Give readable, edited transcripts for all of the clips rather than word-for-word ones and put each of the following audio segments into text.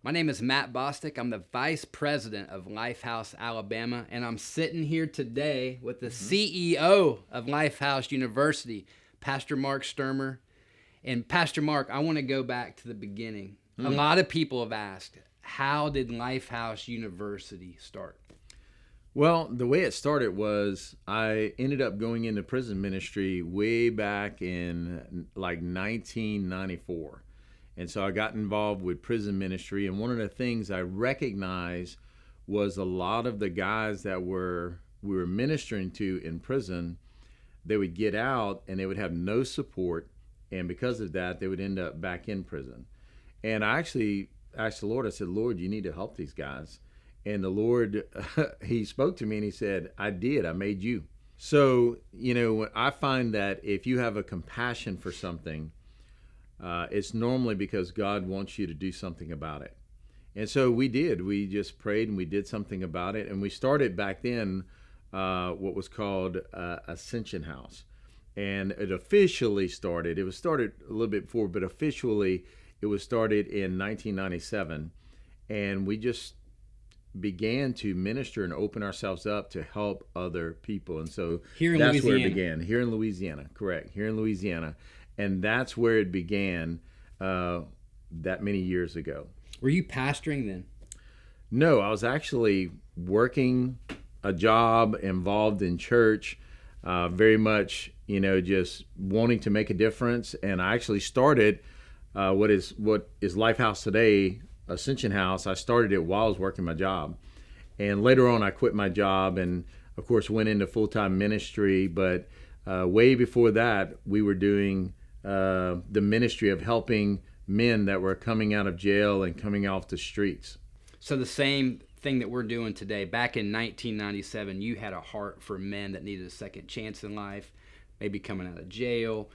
My name is Matt Bostic. I'm the Vice President of Lifehouse, Alabama, and I'm sitting here today with the CEO of Lifehouse University, Pastor Mark Stermer. And Pastor Mark, I want to go back to the beginning. A lot of people have asked, how did Lifehouse University start? Well, the way it started was I ended up going into prison ministry way back in like 1994. And so I got involved with prison ministry. And one of the things I recognized was a lot of the guys that we were ministering to in prison, they would get out and they would have no support. And because of that, they would end up back in prison. And I actually asked the Lord, I said, Lord, you need to help these guys. And the Lord, he spoke to me and he said, I did, I made you. So, I find that if you have a compassion for something, it's normally because God wants you to do something about it. And so we did. We just prayed and we did something about it. And we started back then what was called Ascension House. And it officially started, it was started a little bit before, but officially it was started in 1997. And we just began to minister and open ourselves up to help other people. And so that's where it began. Here in Louisiana, correct. Here in Louisiana. And that's where it began that many years ago. Were you pastoring then? No, I was actually working a job, involved in church, very much, just wanting to make a difference. And I actually started what is Lifehouse today, Ascension House. I started it while I was working my job. And later on, I quit my job and, of course, went into full-time ministry. But way before that, we were doing the ministry of helping men that were coming out of jail and coming off the streets. So the same thing that we're doing today, back in 1997, you had a heart for men that needed a second chance in life, maybe coming out of jail,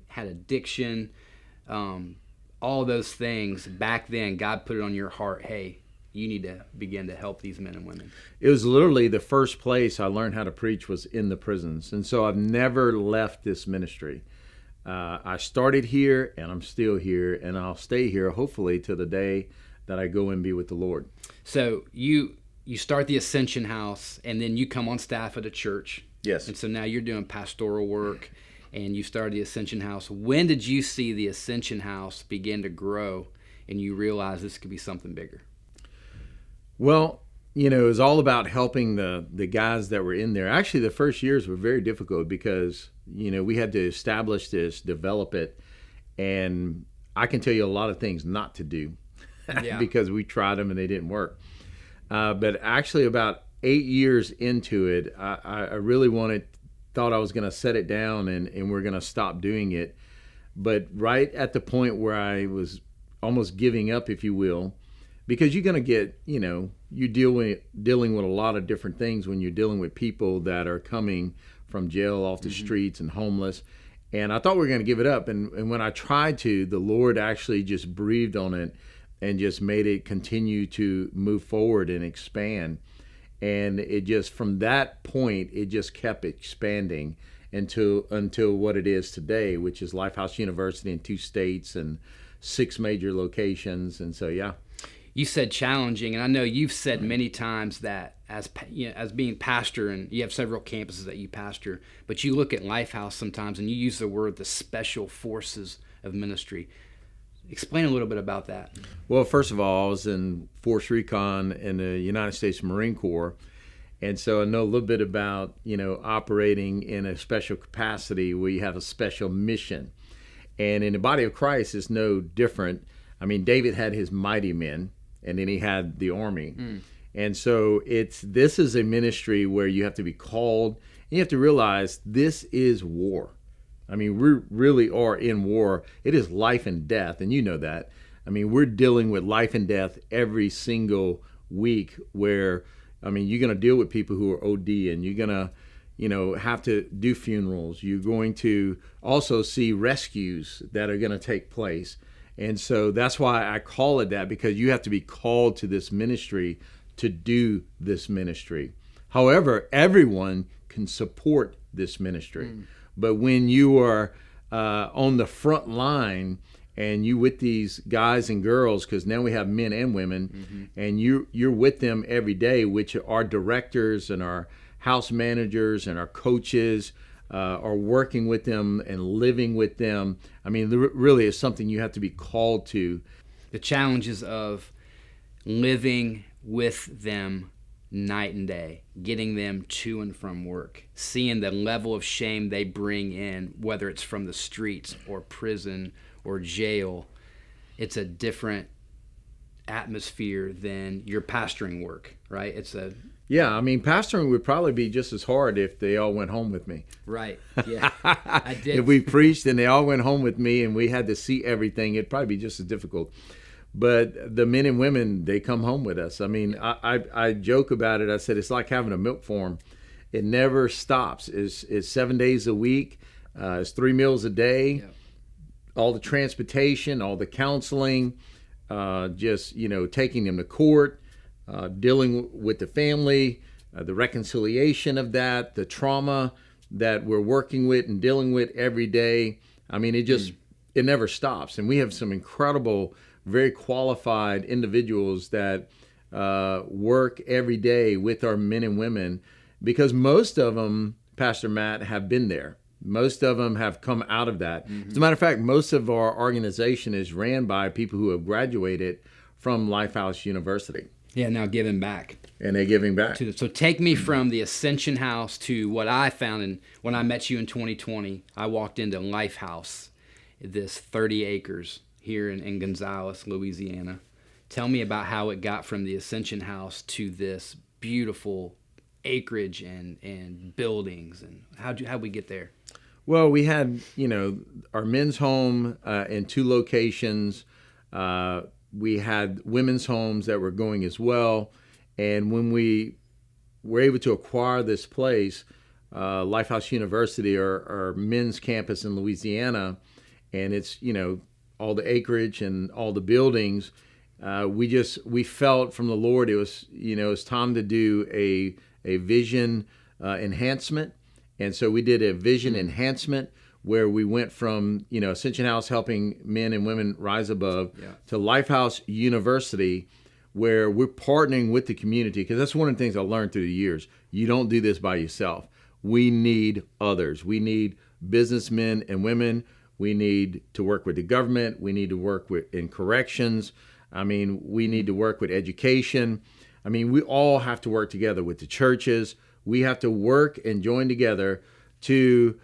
had addiction, all those things. Back then, God put it on your heart, hey, you need to begin to help these men and women. It was literally the first place I learned how to preach was in the prisons. And so I've never left this ministry. I started here, and I'm still here, and I'll stay here, hopefully, to the day that I go and be with the Lord. So you start the Ascension House, and then you come on staff at a church. Yes. And so now you're doing pastoral work, and you started the Ascension House. When did you see the Ascension House begin to grow, and you realize this could be something bigger? Well, it was all about helping the guys that were in there. Actually, the first years were very difficult because, we had to establish this, develop it, and I can tell you a lot of things not to do because we tried them and they didn't work. But actually about 8 years into it, I really thought I was going to set it down and we're going to stop doing it. But right at the point where I was almost giving up, if you will, because you're going to get, you're dealing with a lot of different things when you're dealing with people that are coming from jail off the streets and homeless. And I thought we were going to give it up. And when I tried to, the Lord actually just breathed on it and just made it continue to move forward and expand. And it just, from that point, it just kept expanding until what it is today, which is Lifehouse University in 2 states and 6 major locations. And so, yeah. You said challenging, and I know you've said many times that as being pastor, and you have several campuses that you pastor, but you look at Lifehouse sometimes and you use the word the special forces of ministry. Explain a little bit about that. Well, first of all, I was in Force Recon in the United States Marine Corps, and so I know a little bit about, operating in a special capacity where you have a special mission. And in the body of Christ, it's no different. I mean, David had his mighty men, and then he had the army. And so this is a ministry where you have to be called, and you have to realize this is war. I mean, we really are in war. It is life and death, and you know that. I mean, we're dealing with life and death every single week where, I mean, you're going to deal with people who are OD, and you're going to, have to do funerals. You're going to also see rescues that are going to take place. And so that's why I call it that, because you have to be called to this ministry to do this ministry. However, everyone can support this ministry. But when you are on the front line and you with these guys and girls, because now we have men and women, and you're with them every day, which our directors and our house managers and our coaches are working with them and living with them. I mean, really is something you have to be called to. The challenges of living with them night and day, getting them to and from work, seeing the level of shame they bring in, whether it's from the streets or prison or jail. It's a different atmosphere than your pastoring work, right? Yeah, I mean, pastoring would probably be just as hard if they all went home with me. Right, yeah. I did. If we preached and they all went home with me and we had to see everything, it'd probably be just as difficult. But the men and women, they come home with us. I mean, I joke about it. I said, it's like having a milk farm. It never stops. It's 7 days a week. It's 3 meals a day. Yeah. All the transportation, all the counseling, just, taking them to court, dealing with the family, the reconciliation of that, the trauma that we're working with and dealing with every day. I mean, it never stops. And we have some incredible, very qualified individuals that work every day with our men and women, because most of them, Pastor Matt, have been there. Most of them have come out of that. As a matter of fact, most of our organization is ran by people who have graduated from Lifehouse University. Yeah, now giving back. And they're giving back. So take me from the Ascension House to what I found. And when I met you in 2020, I walked into Lifehouse, this 30 acres here in Gonzales, Louisiana. Tell me about how it got from the Ascension House to this beautiful acreage and buildings, and how'd we get there? Well, we had, our men's home in 2 locations. We had women's homes that were going as well. And when we were able to acquire this place, Lifehouse University, our men's campus in Louisiana, and it's, all the acreage and all the buildings, we felt from the Lord it was time to do a vision enhancement. And so we did a vision enhancement where we went from, Ascension House helping men and women rise above to Lifehouse University, where we're partnering with the community, because that's one of the things I learned through the years. You don't do this by yourself. We need others. We need businessmen and women. We need to work with the government. We need to work in corrections. I mean, we need to work with education. I mean, we all have to work together with the churches. We have to work and join together to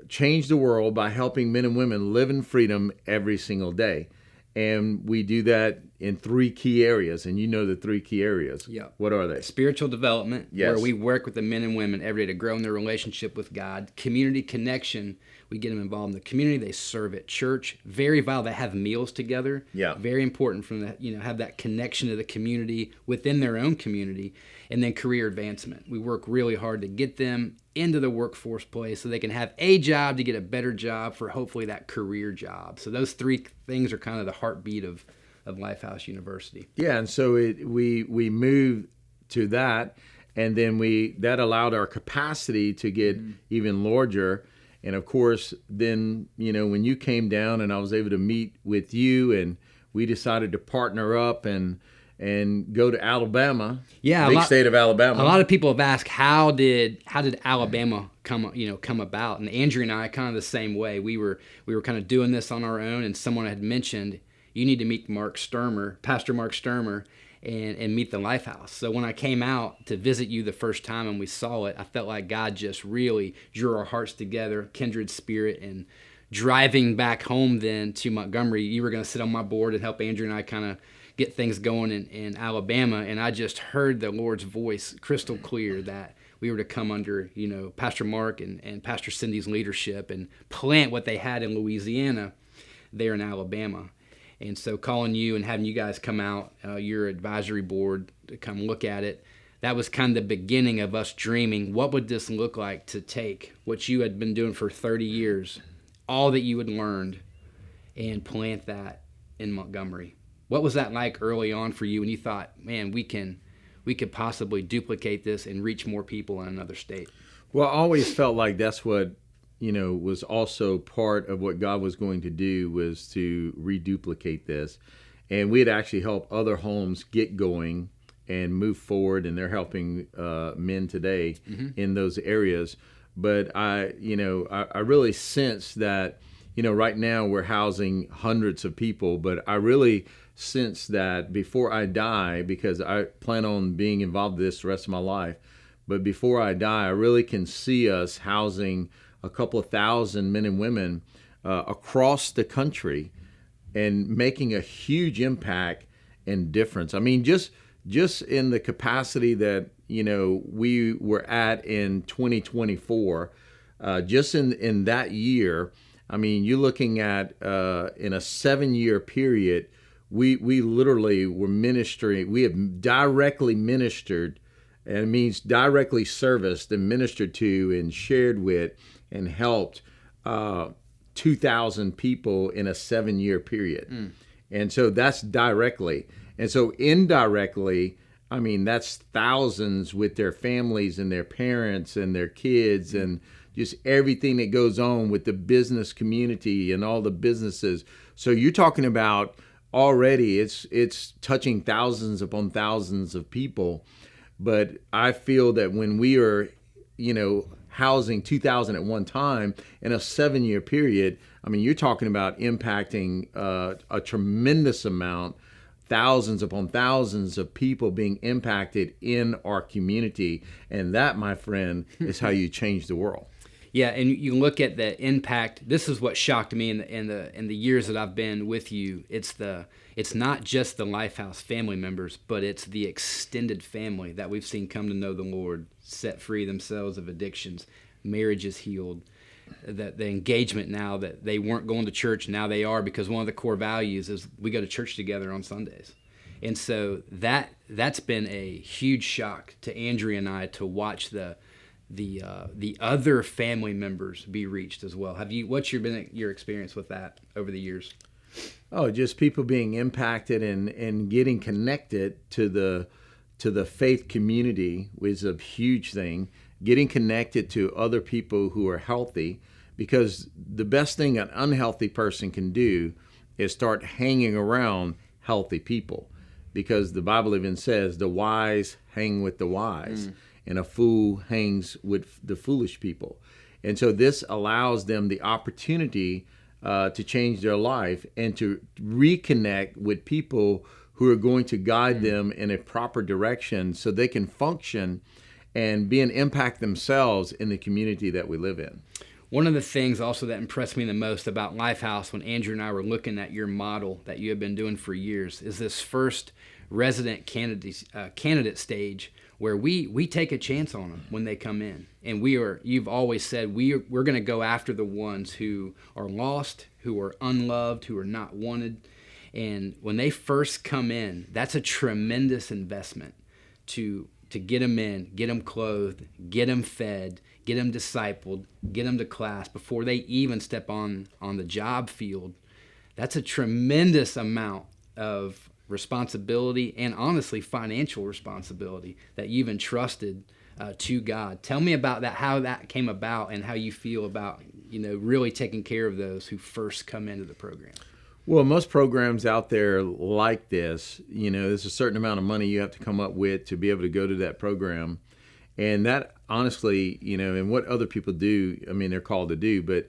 change the world by helping men and women live in freedom every single day. And we do that in 3 key areas. And the 3 key areas. Yeah. What are they? Spiritual development, yes, where we work with the men and women every day to grow in their relationship with God. Community connection, we get them involved in the community. They serve at church. Very vital. They have meals together. Yeah. Very important from that, have that connection to the community within their own community. And then career advancement. We work really hard to get them into the workforce place so they can have a job to get a better job for hopefully that career job. So those 3 things are kind of the heartbeat of Lifehouse University. Yeah, and so we moved to that, and then that allowed our capacity to get even larger. And of course, then, when you came down and I was able to meet with you, and we decided to partner up and go to Alabama. Yeah, big state of Alabama. A lot of people have asked, how did Alabama come about? And Andrew and I kind of the same way. We were kind of doing this on our own, and someone had mentioned, you need to meet Mark Stermer, Pastor Mark Stermer, and meet the Lifehouse. So when I came out to visit you the first time and we saw it, I felt like God just really drew our hearts together, kindred spirit. And driving back home then to Montgomery, you were going to sit on my board and help Andrew and I kind of get things going in Alabama. And I just heard the Lord's voice crystal clear that we were to come under, Pastor Mark and Pastor Cindy's leadership and plant what they had in Louisiana there in Alabama. And so calling you and having you guys come out, your advisory board, to come look at it, that was kind of the beginning of us dreaming, what would this look like to take what you had been doing for 30 years, all that you had learned, and plant that in Montgomery? What was that like early on for you when you thought, man, we could possibly duplicate this and reach more people in another state? Well, I always felt like that's what was also part of what God was going to do was to reduplicate this. And we had actually helped other homes get going and move forward, and they're helping men today in those areas. But I really sense that, right now we're housing hundreds of people, but I really sense that before I die, because I plan on being involved in this the rest of my life, but before I die, I really can see us housing a couple of thousand men and women across the country and making a huge impact and difference. I mean, just in the capacity that, we were at in 2024, just in that year, I mean, you're looking at in a 7-year period, we literally were ministering. We have directly ministered, and it means directly serviced and ministered to and shared with and helped 2,000 people in a 7-year period. And so that's directly. And so indirectly, I mean, that's thousands with their families and their parents and their kids and just everything that goes on with the business community and all the businesses. So you're talking about already it's touching thousands upon thousands of people. But I feel that when we are, housing 2,000 at one time in a 7-year period, I mean, you're talking about impacting a tremendous amount, thousands upon thousands of people being impacted in our community. And that, my friend, is how you change the world. Yeah, and you look at the impact. This is what shocked me in the years that I've been with you. It's not just the Lifehouse family members, but it's the extended family that we've seen come to know the Lord, set free themselves of addictions, marriages healed, that the engagement now that they weren't going to church, now they are, because one of the core values is we go to church together on Sundays. And so that's been a huge shock to Andrea and I to watch the other family members be reached as well. What's been your experience with that over the years? Oh, just people being impacted and getting connected to the faith community is a huge thing. Getting connected to other people who are healthy, because the best thing an unhealthy person can do is start hanging around healthy people, because the Bible even says the wise hang with the wise. And a fool hangs with the foolish people. And so this allows them the opportunity to change their life and to reconnect with people who are going to guide them in a proper direction so they can function and be an impact themselves in the community that we live in. One of the things also that impressed me the most about Lifehouse when Andrew and I were looking at your model that you have been doing for years is this first resident candidate stage, where we take a chance on them when they come in. And you've always said we're going to go after the ones who are lost, who are unloved, who are not wanted. And when they first come in, that's a tremendous investment to get them in, get them clothed, get them fed, get them discipled, get them to class before they even step on the job field. That's a tremendous amount of responsibility and honestly financial responsibility that you've entrusted to God. Tell me about that, how that came about, and how you feel about really taking care of those who first come into the program. Well, most programs out there like this, there's a certain amount of money you have to come up with to be able to go to that program. And that honestly, and what other people do, I mean, they're called to do, but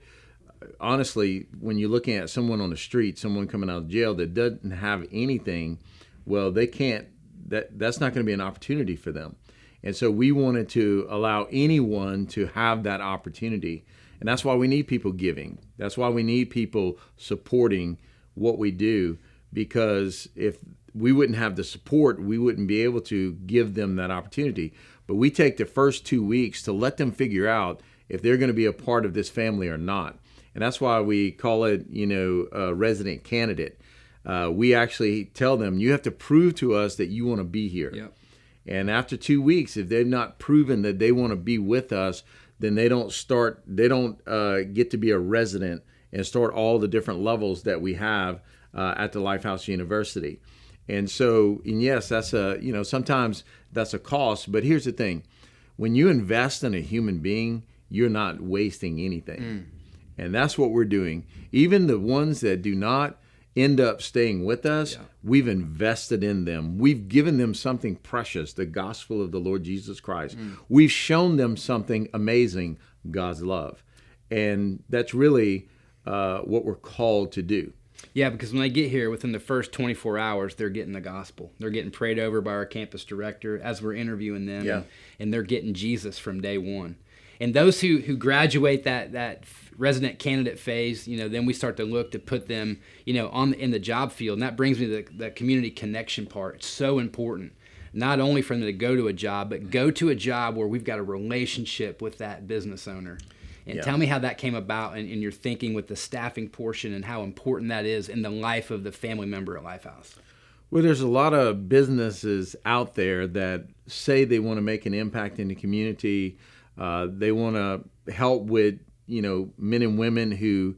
honestly, when you're looking at someone on the street, someone coming out of jail that doesn't have anything, well, they can't, that's not going to be an opportunity for them. And so we wanted to allow anyone to have that opportunity. And that's why we need people giving. That's why we need people supporting what we do, because if we wouldn't have the support, we wouldn't be able to give them that opportunity. But we take the first 2 weeks to let them figure out if they're going to be a part of this family or not. And that's why we call it, a resident candidate. We actually tell them, you have to prove to us that you want to be here. Yep. And after 2 weeks, if they've not proven that they want to be with us, then they don't get to be a resident and start all the different levels that we have at the Lifehouse University. And so, and yes, that's sometimes that's a cost. But here's the thing. When you invest in a human being, you're not wasting anything. And that's what we're doing. Even the ones that do not end up staying with us, we've invested in them. We've given them something precious, the gospel of the Lord Jesus Christ. We've shown them something amazing, God's love. And that's really what we're called to do. Yeah, because when they get here, within the first 24 hours, they're getting the gospel. They're getting prayed over by our campus director as we're interviewing them, and they're getting Jesus from day one. And those who graduate that resident candidate phase, then we start to look to put them, in the job field. And that brings me to the community connection part. It's so important, not only for them to go to a job, but go to a job where we've got a relationship with that business owner. And tell me how that came about in your thinking with the staffing portion and how important that is in the life of the family member at Lifehouse. Well, there's a lot of businesses out there that say they want to make an impact in the community. They want to help with, men and women who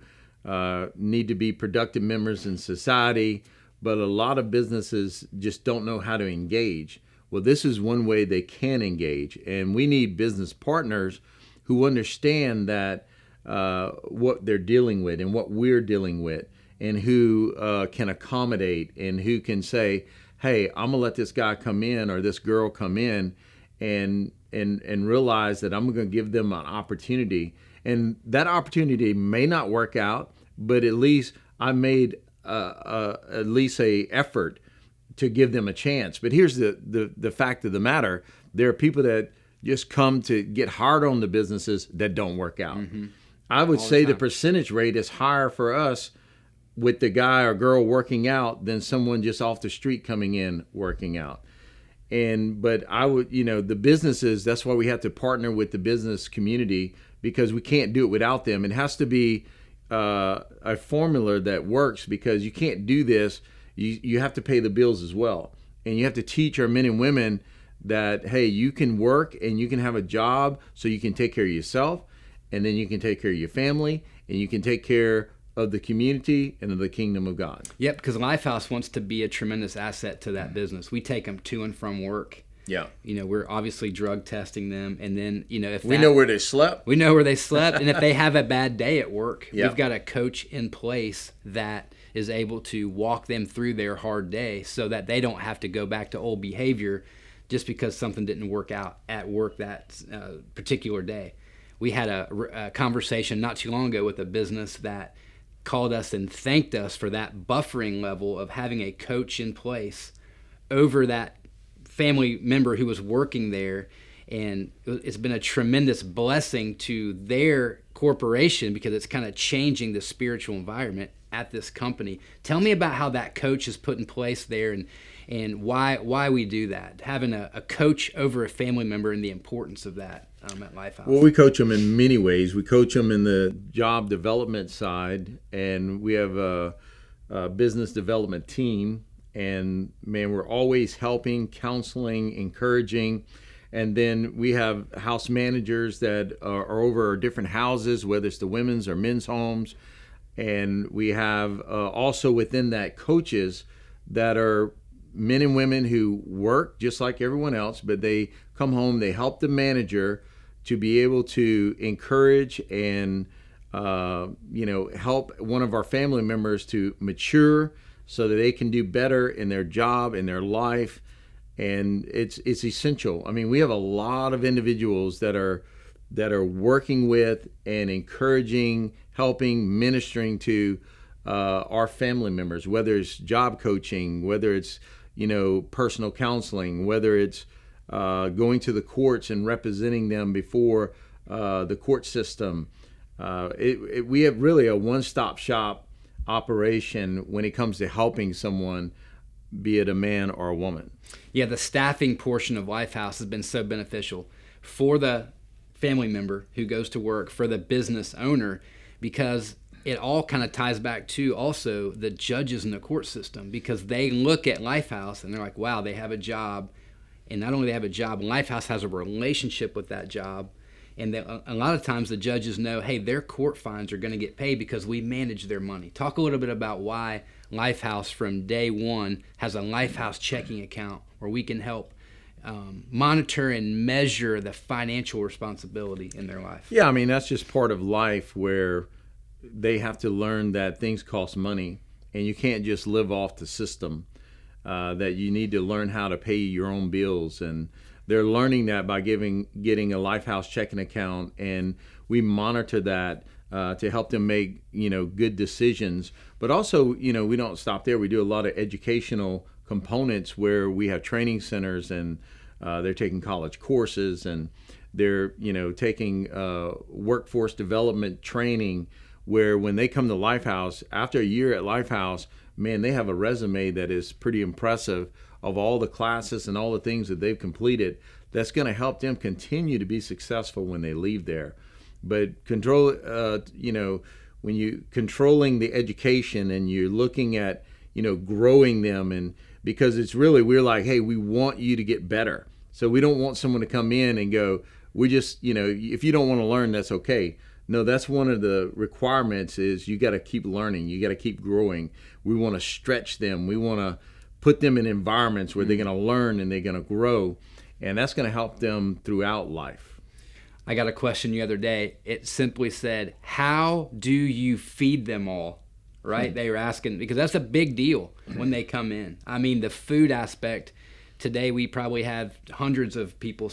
need to be productive members in society. But a lot of businesses just don't know how to engage. Well, this is one way they can engage. And we need business partners who understand that what they're dealing with and what we're dealing with, and who can accommodate and who can say, hey, I'm gonna let this guy come in or this girl come in and realize that I'm gonna give them an opportunity. And that opportunity may not work out, but at least I made at least a effort to give them a chance. But here's the fact of the matter. There are people that just come to get hard on the businesses that don't work out. I would say the percentage rate is higher for us with the guy or girl working out than someone just off the street coming in working out. But I would, the businesses, that's why we have to partner with the business community, because we can't do it without them. It has to be a formula that works, because you can't do this. You have to pay the bills as well. And you have to teach our men and women that, hey, you can work and you can have a job so you can take care of yourself, and then you can take care of your family, and you can take care of the community and of the kingdom of God. Yep, because Lifehouse wants to be a tremendous asset to that business. We take them to and from work. Yeah. We're obviously drug testing them, and then, if we know where they slept. We know where they slept, and if they have a bad day at work, we've got a coach in place that is able to walk them through their hard day so that they don't have to go back to old behavior just because something didn't work out at work that particular day. We had a conversation not too long ago with a business that called us and thanked us for that buffering level of having a coach in place over that family member who was working there. And it's been a tremendous blessing to their corporation because it's kind of changing the spiritual environment at this company. Tell me about how that coach is put in place there and why we do that, having a coach over a family member and the importance of that at Lifehouse. Well, we coach them in many ways. We coach them in the job development side, and we have a business development team. And man, we're always helping, counseling, encouraging. And then we have house managers that are over different houses, whether it's the women's or men's homes. And we have also within that coaches that are men and women who work just like everyone else, but they come home, they help the manager to be able to encourage and help one of our family members to mature so that they can do better in their job, in their life. And it's essential. I mean, we have a lot of individuals that are working with and encouraging, helping, ministering to our family members, whether it's job coaching, whether it's personal counseling, whether it's going to the courts and representing them before the court system. We have really a one-stop shop operation when it comes to helping someone, be it a man or a woman. Yeah, the staffing portion of Lifehouse has been so beneficial for the family member who goes to work, for the business owner, because it all kind of ties back to also the judges in the court system, because they look at Lifehouse and they're like, wow, they have a job. And not only they have a job, Lifehouse has a relationship with that job. And a lot of times the judges know, hey, their court fines are going to get paid because we manage their money. Talk a little bit about why Lifehouse from day one has a Lifehouse checking account where we can help monitor and measure the financial responsibility in their life? Yeah, I mean, that's just part of life where they have to learn that things cost money and you can't just live off the system, that you need to learn how to pay your own bills. And they're learning that by getting a Lifehouse checking account, and we monitor that to help them make, good decisions. But also, we don't stop there. We do a lot of educational components where we have training centers, and they're taking college courses, and they're, taking workforce development training, where when they come to Lifehouse, after a year at Lifehouse, man, they have a resume that is pretty impressive of all the classes and all the things that they've completed. That's going to help them continue to be successful when they leave there. But when you controlling the education and you're looking at, growing them, and because it's really, we're like, hey, we want you to get better. So we don't want someone to come in and go, we just, if you don't want to learn, that's okay. No, that's one of the requirements is you got to keep learning. You got to keep growing. We want to stretch them. We want to put them in environments where they're going to learn and they're going to grow. And that's going to help them throughout life. I got a question the other day. It simply said, how do you feed them all? Right? They were asking, because that's a big deal when they come in. I mean, the food aspect, today we probably have hundreds of people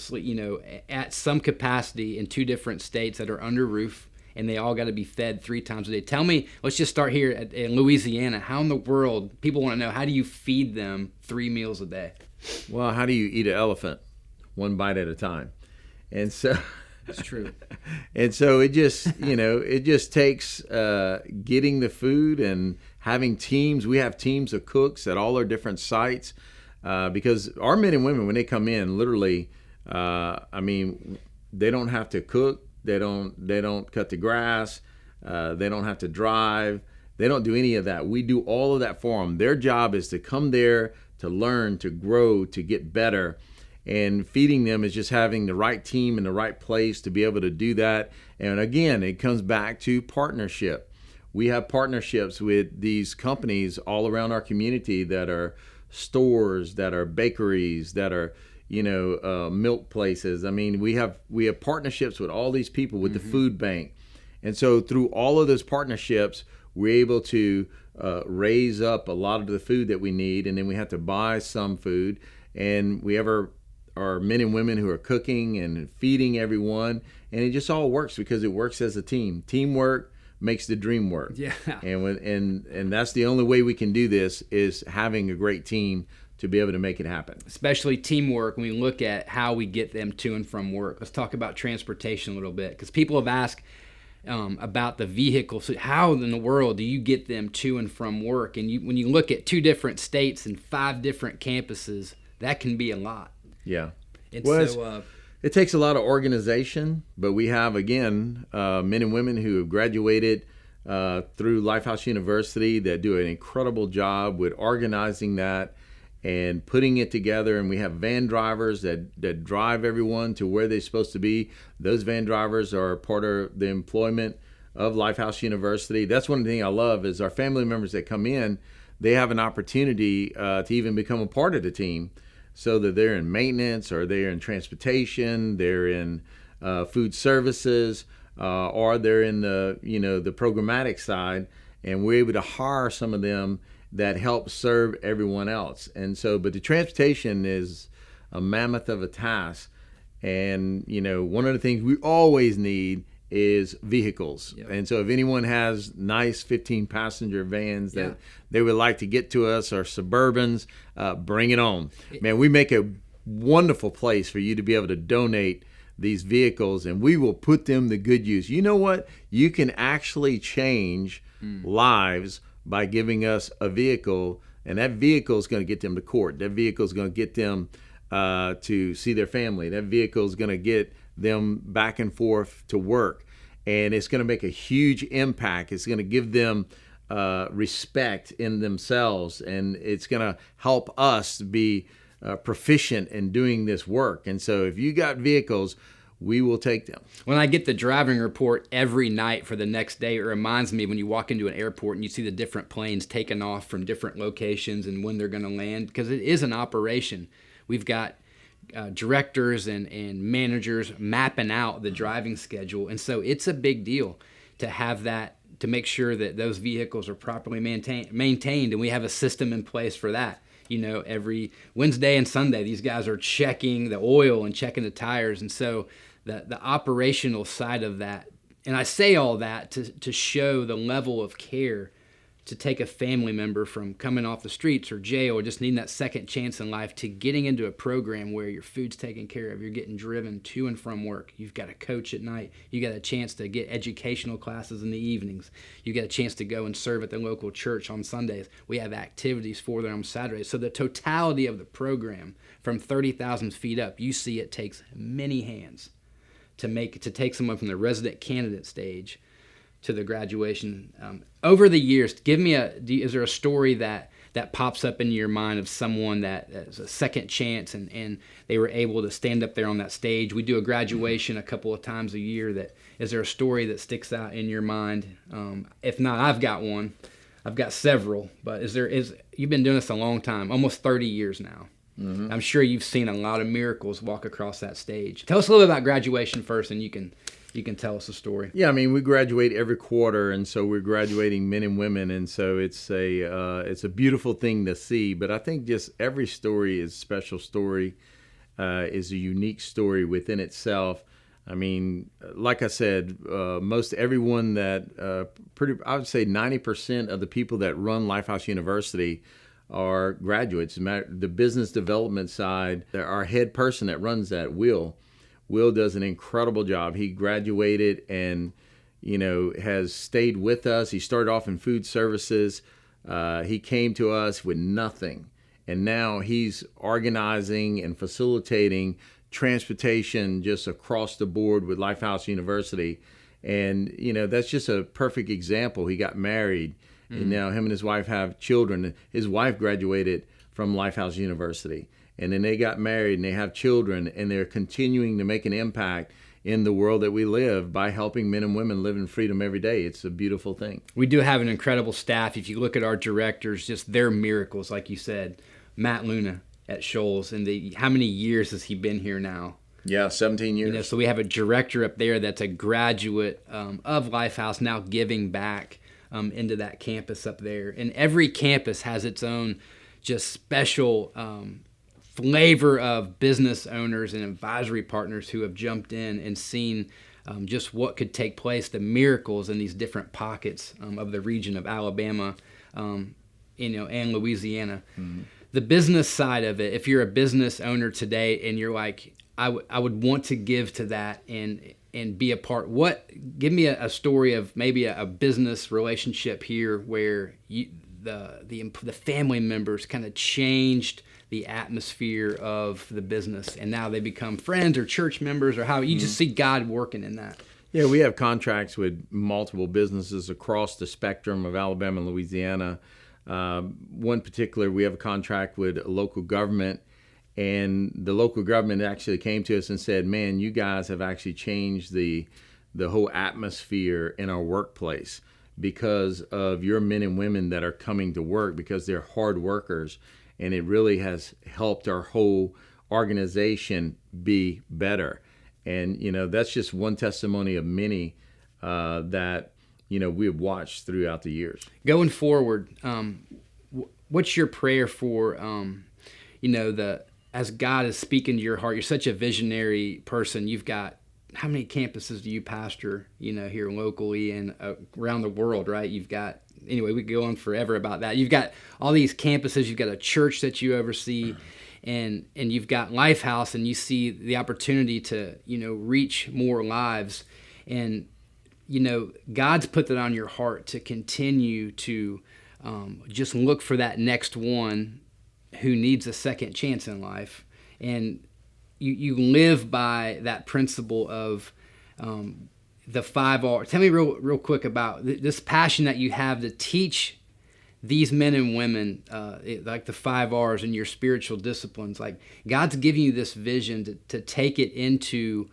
at some capacity in 2 different states that are under roof, and they all got to be fed 3 times a day. Tell me, let's just start here in Louisiana. How in the world, people want to know, how do you feed them 3 meals a day? Well, how do you eat an elephant? 1 bite at a time. And so... It's true. And so it just, it just takes getting the food and having teams. We have teams of cooks at all our different sites because our men and women, when they come in, literally, they don't have to cook. They don't cut the grass. They don't have to drive. They don't do any of that. We do all of that for them. Their job is to come there, to learn, to grow, to get better. And feeding them is just having the right team in the right place to be able to do that. And again, it comes back to partnership. We have partnerships with these companies all around our community that are stores, that are bakeries, that are, milk places. I mean, we have partnerships with all these people, with the food bank. And so through all of those partnerships, we're able to raise up a lot of the food that we need. And then we have to buy some food. And we are men and women who are cooking and feeding everyone, and it just all works because it works as a team. Teamwork makes the dream work. Yeah. And that's the only way we can do this, is having a great team to be able to make it happen. Especially teamwork when we look at how we get them to and from work. Let's talk about transportation a little bit, because people have asked about the vehicle. So how in the world do you get them to and from work? And when you look at 2 different states and 5 different campuses, that can be a lot. Yeah. It takes a lot of organization, but we have, again, men and women who have graduated through Lifehouse University that do an incredible job with organizing that and putting it together. And we have van drivers that drive everyone to where they're supposed to be. Those van drivers are part of the employment of Lifehouse University. That's one thing I love is our family members that come in, they have an opportunity to even become a part of the team. So that they're in maintenance, or they're in transportation, they're in food services, or they're in the programmatic side, and we're able to hire some of them that help serve everyone else. And so, but the transportation is a mammoth of a task, and one of the things we always need is vehicles. Yep. And so if anyone has nice 15-passenger vans that they would like to get to us, or Suburbans, bring it on. Man, we make a wonderful place for you to be able to donate these vehicles, and we will put them to good use. You know what? You can actually change lives by giving us a vehicle, and that vehicle is going to get them to court. That vehicle is going to get them to see their family. That vehicle is going to get them back and forth to work, and it's going to make a huge impact. It's going to give them respect in themselves, and it's going to help us be proficient in doing this work. And so if you got vehicles, we will take them. When I get the driving report every night for the next day, it reminds me when you walk into an airport and you see the different planes taking off from different locations and when they're going to land, because it is an operation. We've got directors and managers mapping out the driving schedule. And so it's a big deal to have that, to make sure that those vehicles are properly maintained, and we have a system in place for that. Every Wednesday and Sunday, these guys are checking the oil and checking the tires. And so the operational side of that, and I say all that to show the level of care to take a family member from coming off the streets or jail or just needing that second chance in life to getting into a program where your food's taken care of, you're getting driven to and from work, you've got a coach at night, you got a chance to get educational classes in the evenings, you get a chance to go and serve at the local church on Sundays. We have activities for them on Saturdays. So the totality of the program from 30,000 feet up, you see it takes many hands to take someone from the resident candidate stage to the graduation. Over the years, is there a story that pops up in your mind of someone that is a second chance and they were able to stand up there on that stage? We do a graduation a couple of times a year. Is there a story that sticks out in your mind? If not, I've got one. I've got several, but you've been doing this a long time, almost 30 years now. Mm-hmm. I'm sure you've seen a lot of miracles walk across that stage. Tell us a little bit about graduation first, and you can tell us a story. Yeah, I mean, we graduate every quarter, and so we're graduating men and women, and so it's a beautiful thing to see. But I think just every story is a special story, is a unique story within itself. I mean, like I said, most everyone that I would say 90% of the people that run Lifehouse University are graduates. The business development side, our head person that runs that, Will does an incredible job. He graduated and, has stayed with us. He started off in food services. He came to us with nothing. And now he's organizing and facilitating transportation just across the board with Lifehouse University. And, that's just a perfect example. He got married. And now him and his wife have children. His wife graduated from Lifehouse University. And then they got married and they have children, and they're continuing to make an impact in the world that we live by helping men and women live in freedom every day. It's a beautiful thing. We do have an incredible staff. If you look at our directors, just their miracles, like you said. Matt Luna at Shoals, and how many years has he been here now? Yeah, 17 years. So we have a director up there that's a graduate of Lifehouse, now giving back into that campus up there. And every campus has its own just special flavor of business owners and advisory partners who have jumped in and seen just what could take place, the miracles in these different pockets of the region of Alabama, and Louisiana. Mm-hmm. The business side of it, if you're a business owner today and you're like, I would want to give to that and be a part. Give me a story of maybe a business relationship here where the family members kind of changed the atmosphere of the business, and now they become friends or church members, or how you just see God working in that. Yeah, we have contracts with multiple businesses across the spectrum of Alabama and Louisiana. One particular, we have a contract with a local government, and the local government actually came to us and said, man, you guys have actually changed the whole atmosphere in our workplace because of your men and women that are coming to work, because they're hard workers. And it really has helped our whole organization be better. And, that's just one testimony of many that, we have watched throughout the years. Going forward, what's your prayer for, as God is speaking to your heart? You're such a visionary person. You've got, how many campuses do you pastor, here locally and around the world, right? You've got, anyway, we could go on forever about that. You've got all these campuses, you've got a church that you oversee, and you've got Lifehouse, and you see the opportunity to, reach more lives. And, God's put that on your heart to continue to just look for that next one who needs a second chance in life. And you live by that principle of the 5 R's. Tell me real quick about this passion that you have to teach these men and women, like the 5 R's in your spiritual disciplines. Like, God's giving you this vision to take it into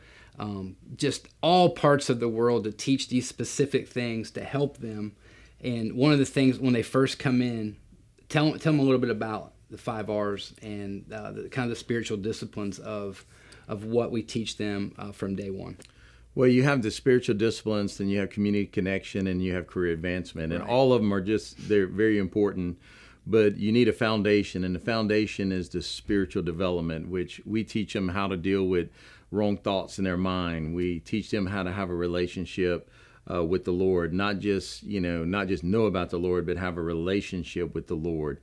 just all parts of the world, to teach these specific things to help them. And one of the things when they first come in, tell them a little bit about the 5 R's and the kind of the spiritual disciplines of what we teach them from day one? Well, you have the spiritual disciplines, then you have community connection, and you have career advancement. And all of them they're very important, but you need a foundation, and the foundation is the spiritual development, which we teach them how to deal with wrong thoughts in their mind. We teach them how to have a relationship with the Lord, not just know about the Lord, but have a relationship with the Lord.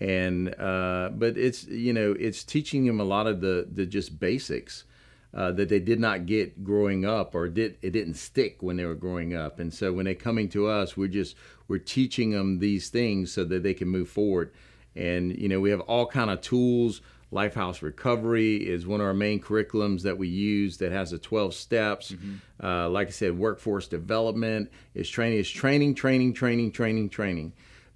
And but it's teaching them a lot of the just basics that they did not get growing up, or it didn't stick when they were growing up. And so when they're coming to us, we're teaching them these things so that they can move forward. And we have all kind of tools. Lifehouse Recovery is one of our main curriculums that we use that has the 12 steps. Mm-hmm. Like I said, workforce development is training,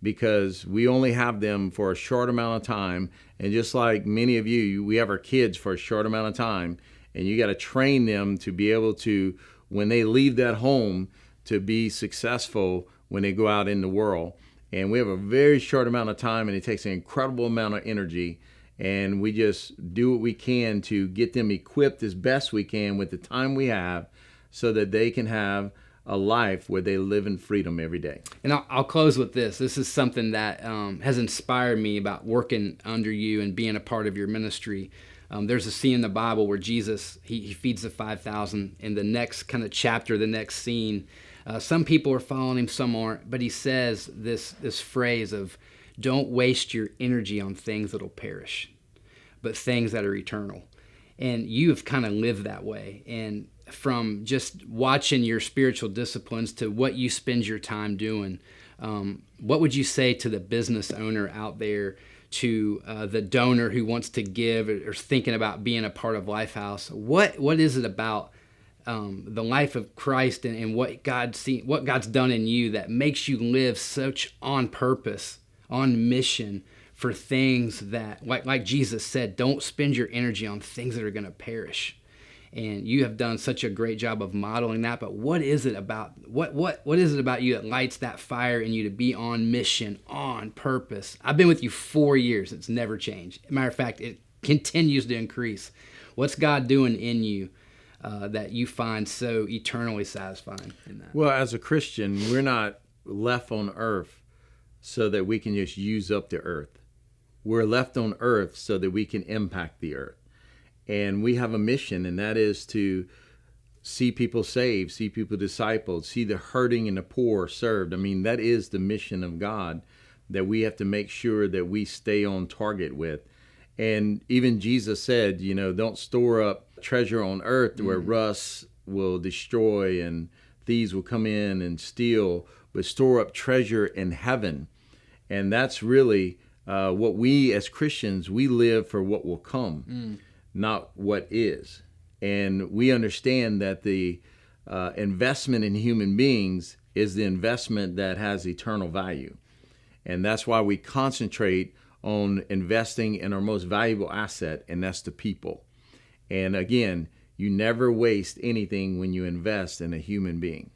because we only have them for a short amount of time. And just like many of you, we have our kids for a short amount of time. And you got to train them to be able to, when they leave that home, to be successful when they go out in the world. And we have a very short amount of time, and it takes an incredible amount of energy. And we just do what we can to get them equipped as best we can with the time we have, so that they can have a life where they live in freedom every day. And I'll close with this. This is something that has inspired me about working under you and being a part of your ministry. There's a scene in the Bible where Jesus, he feeds the 5,000. In the next kind of chapter, the next scene, some people are following him, some aren't. But he says this phrase of, don't waste your energy on things that'll perish, but things that are eternal. And you have kind of lived that way. And from just watching your spiritual disciplines to what you spend your time doing, what would you say to the business owner out there, to the donor who wants to give or is thinking about being a part of Lifehouse? What is it about the life of Christ and what God's done in you that makes you live such on purpose, on mission for things that, like Jesus said, don't spend your energy on things that are going to perish? And you have done such a great job of modeling that. But what is it about what is it about you that lights that fire in you to be on mission, on purpose? I've been with you 4 years. It's never changed. Matter of fact, it continues to increase. What's God doing in you that you find so eternally satisfying in that? Well, as a Christian, we're not left on earth so that we can just use up the earth. We're left on earth so that we can impact the earth. And we have a mission, and that is to see people saved, see people discipled, see the hurting and the poor served. I mean, that is the mission of God that we have to make sure that we stay on target with. And even Jesus said, don't store up treasure on earth where rust will destroy and thieves will come in and steal, but store up treasure in heaven. And that's really what we as Christians, we live for what will come. Not what is. And we understand that the investment in human beings is the investment that has eternal value. And that's why we concentrate on investing in our most valuable asset, and that's the people. And again, you never waste anything when you invest in a human being.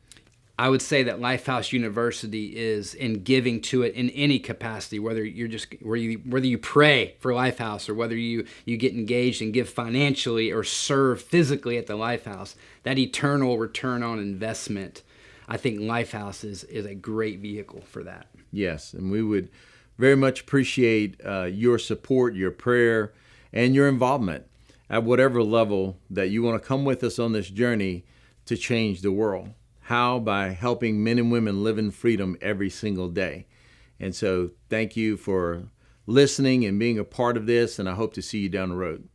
I would say that Lifehouse University is in giving to it in any capacity, whether you pray for Lifehouse or whether you get engaged and give financially or serve physically at the Lifehouse, that eternal return on investment. I think Lifehouse is a great vehicle for that. Yes, and we would very much appreciate your support, your prayer, and your involvement at whatever level that you want to come with us on this journey to change the world. How? By helping men and women live in freedom every single day. And so thank you for listening and being a part of this, and I hope to see you down the road.